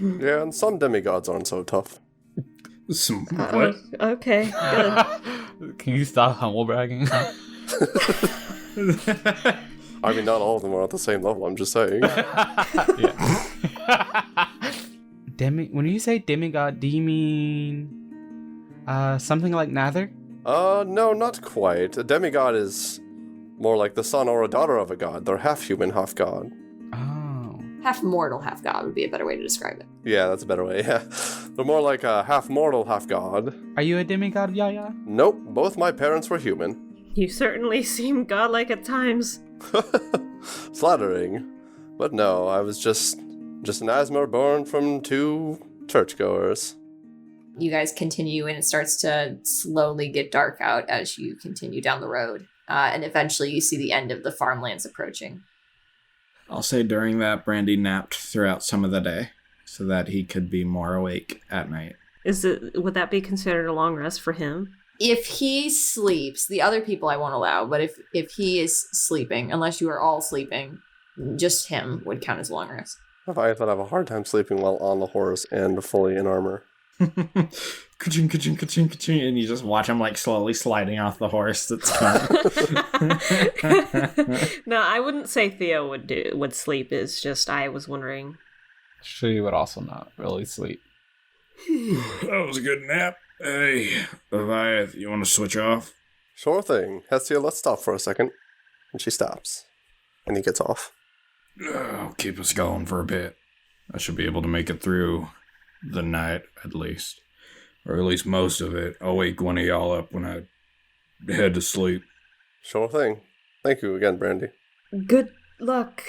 Yeah, and some demigods aren't so tough. Some what? Okay, good. Can you stop humble bragging? I mean, not all of them are at the same level, I'm just saying. When you say demigod, do you mean something like Nether? No, not quite. A demigod is more like the son or a daughter of a god. They're half human, half god. Oh. Half mortal, half god would be a better way to describe it. Yeah, that's a better way, yeah. They're more like a half mortal, half god. Are you a demigod, Yaya? Nope, both my parents were human. You certainly seem godlike at times. Flattering. But no, I was just an Asmer born from 2 churchgoers. You guys continue, and it starts to slowly get dark out as you continue down the road. And eventually you see the end of the farmlands approaching. I'll say during that, Brandy napped throughout some of the day so that he could be more awake at night. Would that be considered a long rest for him? If he sleeps, the other people I won't allow, but if he is sleeping, unless you are all sleeping, just him would count as a long rest. Avayath would have a hard time sleeping while on the horse and fully in armor. Ka-ching, ka-ching, ka-ching, ka-ching, and you just watch him like slowly sliding off the horse. That's fun. No, I wouldn't say Theo would sleep. It's just I was wondering. Shui would also not really sleep. That was a good nap. Hey, Avayath, you want to switch off? Sure thing. Hestia, let's stop for a second. And she stops. And he gets off. I'll keep us going for a bit. I should be able to make it through the night, at least. Or at least most of it. I'll wake one of y'all up when I head to sleep. Sure thing. Thank you again, Brandy. Good luck.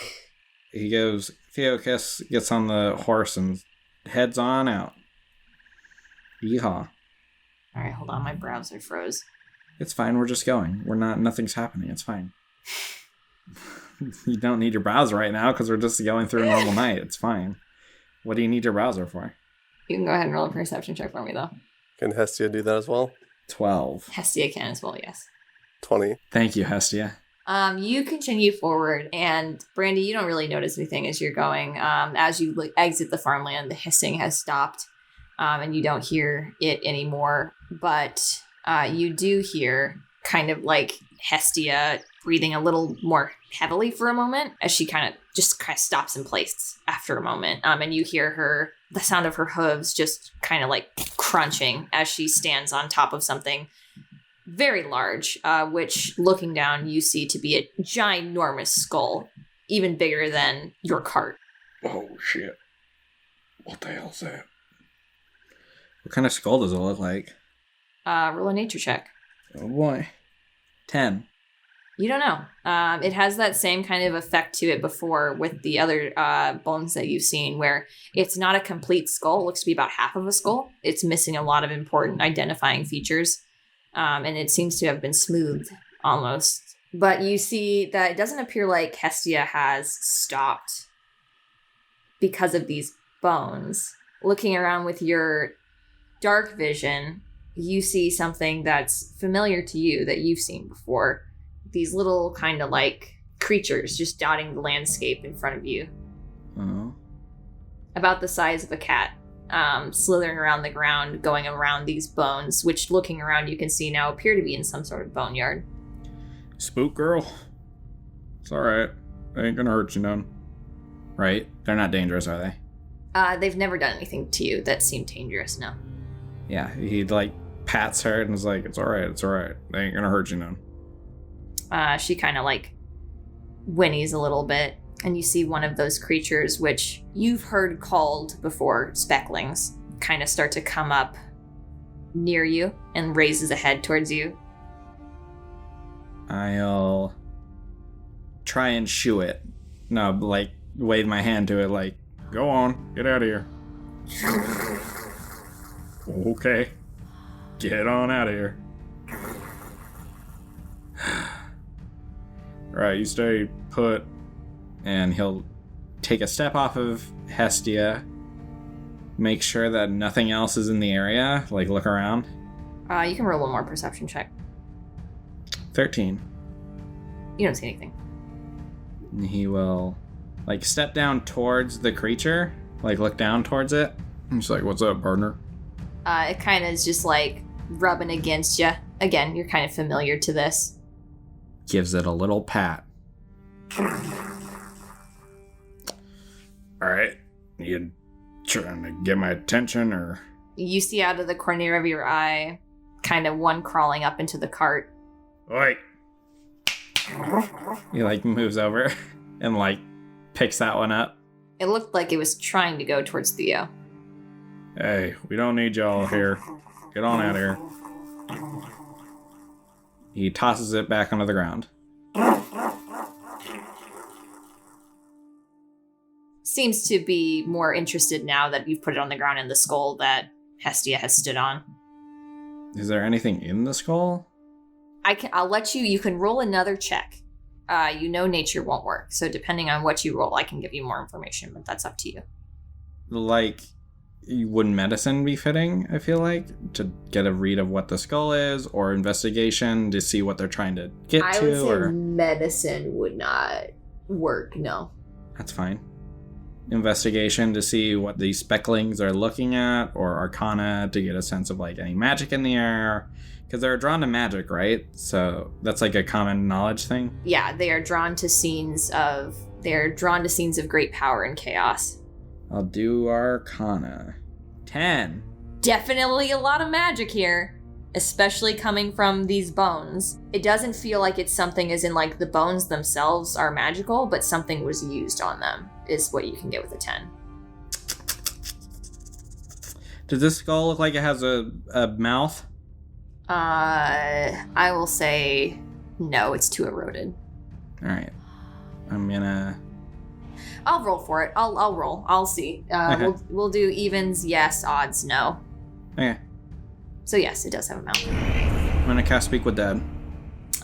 He goes, Theo gets on the horse and heads on out. Yeehaw. Alright, hold on, my browser froze. It's fine, we're just going. Nothing's happening, it's fine. You don't need your browser right now because we're just going through a normal night. It's fine. What do you need your browser for? You can go ahead and roll a perception check for me, though. Can Hestia do that as well? 12. Hestia can as well, yes. 20. Thank you, Hestia. You continue forward, and Brandy, you don't really notice anything as you're going. As you exit the farmland, the hissing has stopped, and you don't hear it anymore. But you do hear kind of like Hestia breathing a little more heavily for a moment as she kind of stops in place after a moment. And you hear the sound of her hooves just kind of like crunching as she stands on top of something very large, which looking down you see to be a ginormous skull, even bigger than your cart. Oh, shit. What the hell's that? What kind of skull does it look like? Roll a nature check. Oh boy. 10. You don't know. It has that same kind of effect to it before with the other bones that you've seen, where it's not a complete skull. It looks to be about half of a skull. It's missing a lot of important identifying features. And it seems to have been smoothed almost. But you see that it doesn't appear like Hestia has stopped because of these bones. Looking around with your dark vision, you see something that's familiar to you that you've seen before. These little kind of like creatures just dotting the landscape in front of you. Oh. About the size of a cat, slithering around the ground, going around these bones, which looking around you can see now appear to be in some sort of boneyard. Spook girl? It's alright. They ain't gonna hurt you none. Right? They're not dangerous, are they? They've never done anything to you that seemed dangerous, no. Yeah, he like pats her and is like, it's alright. They ain't gonna hurt you none. She kind of like whinnies a little bit, and you see one of those creatures which you've heard called before specklings kind of start to come up near you and raises a head towards you. I'll try and shoo it. No, like wave my hand to it like, Go on, get out of here. Okay. Get on out of here. Right, you stay put, and he'll take a step off of Hestia, make sure that nothing else is in the area, like look around. You can roll one more perception check. 13. You don't see anything. And he will, like, step down towards the creature, like look down towards it. He's like, what's up, partner? It kind of is just like rubbing against you. Again, you're kind of familiar to this. Gives it a little pat. Alright. You trying to get my attention, or? You see out of the corner of your eye, kind of one crawling up into the cart. Oi! He like moves over and like picks that one up. It looked like it was trying to go towards Theo. Hey, we don't need y'all here. Get on out of here. He tosses it back onto the ground. Seems to be more interested now that you've put it on the ground in the skull that Hestia has stood on. Is there anything in the skull? I'll let you can roll another check. Nature won't work, so depending on what you roll, I can give you more information, but that's up to you. Like, wouldn't medicine be fitting, I feel like, to get a read of what the skull is, or investigation to see what they're trying to get I to? would say or medicine would not work, no. That's fine. Investigation to see what these specklings are looking at, or arcana to get a sense of like any magic in the air, because they're drawn to magic, right? So that's like a common knowledge thing. Yeah, they are drawn to scenes of great power and chaos. I'll do arcana. 10. Definitely a lot of magic here, especially coming from these bones. It doesn't feel like it's something as in like the bones themselves are magical, but something was used on them is what you can get with a 10. Does this skull look like it has a mouth? I will say no, it's too eroded. All right. I'm gonna... I'll roll for it. I'll roll. I'll see. Okay. We'll do evens, yes, odds, no. Okay. So yes, it does have a mouth. I'm gonna cast Speak with Dead.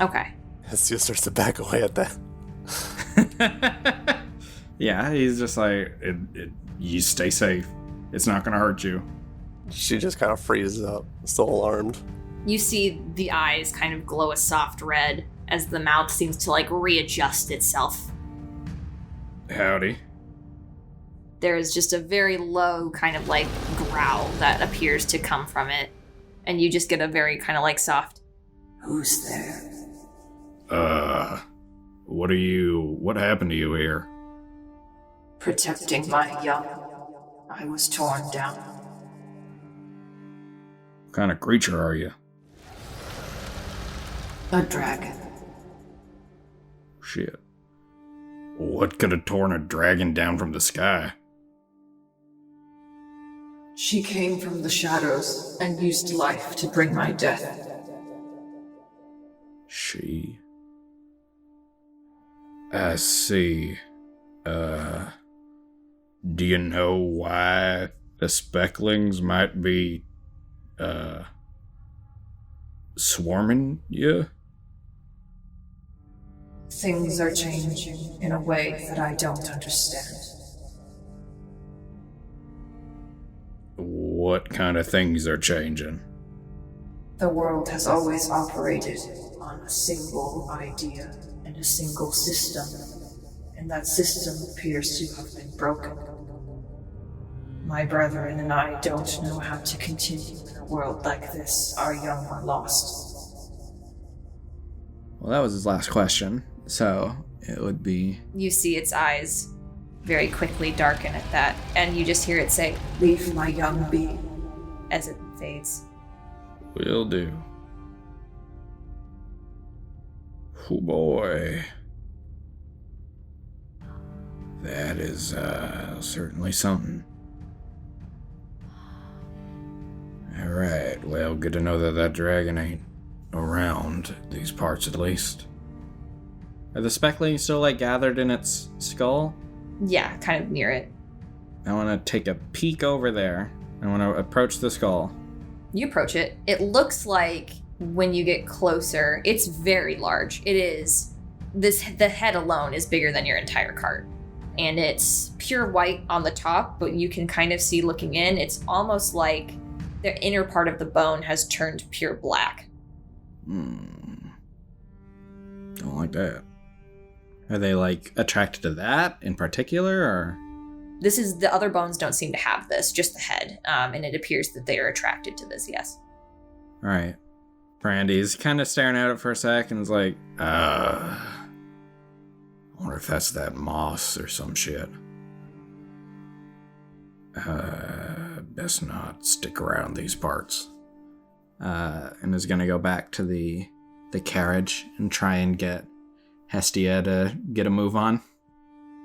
Okay. Hestia starts to back away at that. Yeah, he's just like... You stay safe. It's not gonna hurt you. She just kind of freezes up, still alarmed. You see the eyes kind of glow a soft red as the mouth seems to like readjust itself. Howdy. There is just a very low kind of like growl that appears to come from it. And you just get a very kind of like soft, "Who's there?" What happened to you here? Protecting my young. I was torn down. What kind of creature are you? A dragon. Shit. What could have torn a dragon down from the sky? She came from the shadows and used life to bring my death. She... I see. Do you know why the specklings might be, swarming you? Things are changing in a way that I don't understand. What kind of things are changing? The world has always operated on a single idea and a single system, and that system appears to have been broken. My brethren and I don't know how to continue in a world like this. Our young are lost. Well, that was his last question, so it would be... You see its eyes very quickly darken at that, and you just hear it say, Leave my young be. as it fades. Will do. Oh boy. That is, certainly something. Alright, well, good to know that that dragon ain't around these parts at least. Are the specklings still, like, gathered in its skull? Yeah, kind of near it. I want to take a peek over there. I want to approach the skull. You approach it. It looks like when you get closer, it's very large. It is. The head alone is bigger than your entire cart. And it's pure white on the top, but you can kind of see looking in, it's almost like the inner part of the bone has turned pure black. Don't like that. Are they, like, attracted to that in particular, or...? The other bones don't seem to have this, just the head. And it appears that they are attracted to this, yes. Alright. Brandy's kind of staring at it for a sec and is like, I wonder if that's that moss or some shit. Best not stick around these parts. And is gonna go back to the carriage and try and get Hestia to get a move on.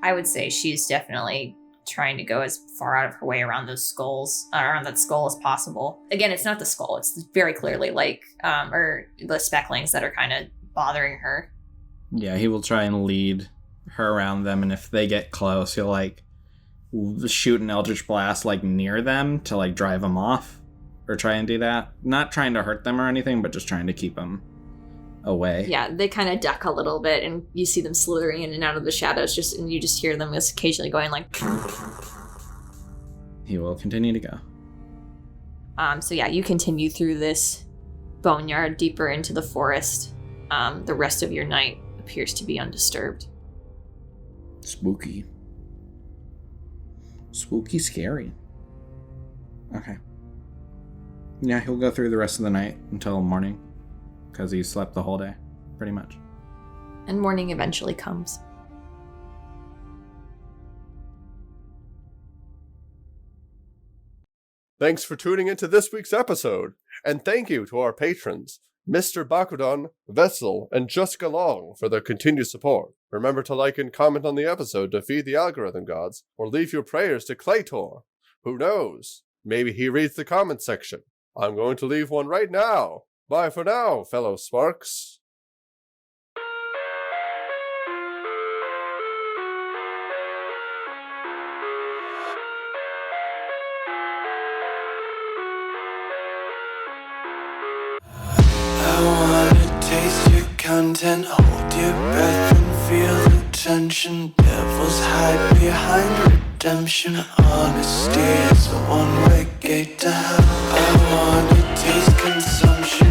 I would say she's definitely trying to go as far out of her way around those skulls, around that skull as possible. Again, it's not the skull. It's very clearly like, or the specklings that are kind of bothering her. Yeah, he will try and lead her around them, and if they get close, he'll like shoot an Eldritch Blast like near them to like drive them off, or try and do that. Not trying to hurt them or anything, but just trying to keep them away. Yeah, they kind of duck a little bit, and you see them slithering in and out of the shadows, and you just hear them just occasionally going like. He will continue to go. So yeah, you continue through this boneyard deeper into the forest. The rest of your night appears to be undisturbed. Spooky. Spooky scary. Okay. Yeah, he'll go through the rest of the night until morning. Because he slept the whole day, pretty much. And morning eventually comes. Thanks for tuning into this week's episode, and thank you to our patrons, Mr. Bakudan, Vessel, and Jessica Long for their continued support. Remember to like and comment on the episode to feed the algorithm gods, or leave your prayers to Claytor. Who knows? Maybe he reads the comment section. I'm going to leave one right now. Bye for now, fellow Sparks. I wanna taste your content, hold your breath and feel the tension. Devils hide behind redemption. Honesty is a one-way gate to hell. I wanna taste consumption.